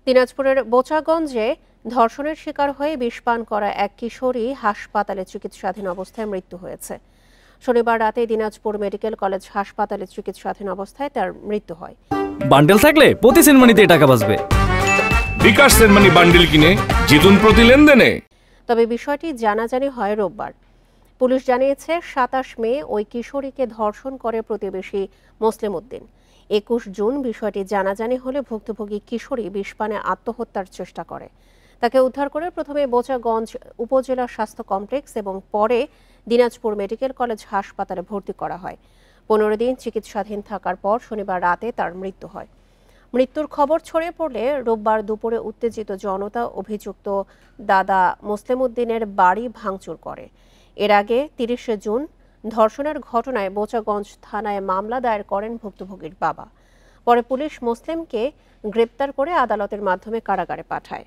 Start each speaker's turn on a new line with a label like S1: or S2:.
S1: দিনাজপুরের বোচাগঞ্জে ধর্ষণের শিকার হয়ে বিষ পান করা এক কিশোরী হাসপাতালে চিকিৎসাধীন অবস্থায় মৃত্যু হয়েছে। শনিবার রাতে দিনাজপুর মেডিকেল কলেজ হাসপাতালে চিকিৎসাধীন অবস্থায় তার মৃত্যু হয়।
S2: বান্ডেল থাকলে প্রতি সেনমানিতে টাকা বাঁচবে।
S3: বিকাশ সেনমানি বান্ডেল কিনে জিতুন প্রতি লেনদেনে।
S1: তবে বিষয়টি জানাজানি হয় রোববার। পুলিশ জানিয়েছে ২৭ মে ওই কিশোরীকে ধর্ষণ করে প্রতিবেশী মুসলিম উদ্দিন। ২১ জুন বিষয়টি জানাজানি হলে ভুক্তভোগী কিশোরী বিষপানে আত্মহত্যার চেষ্টা করে। তাকে উদ্ধার করে প্রথমে বোচাগঞ্জ উপজেলা স্বাস্থ্য কমপ্লেক্স এবং পরে দিনাজপুর মেডিকেল কলেজ হাসপাতালে ভর্তি করা হয়। ১৫ দিন চিকিৎসাধীন থাকার পর শনিবার রাতে তার মৃত্যু হয়। মৃত্যুর খবর ছড়িয়ে পড়লে রোববার দুপুরে উত্তেজিত জনতা অভিযুক্ত দাদা মুসলিম উদ্দিনের বাড়ি ভাঙচুর করে। এর আগে ৩০ জুন ধর্ষণের ঘটনায় বোচাগঞ্জ থানায় মামলা দায়ের করেন ভুক্তভোগীর বাবা। পরে পুলিশ মুসলিমকে গ্রেপ্তার করে আদালতের মাধ্যমে কারাগারে পাঠায়।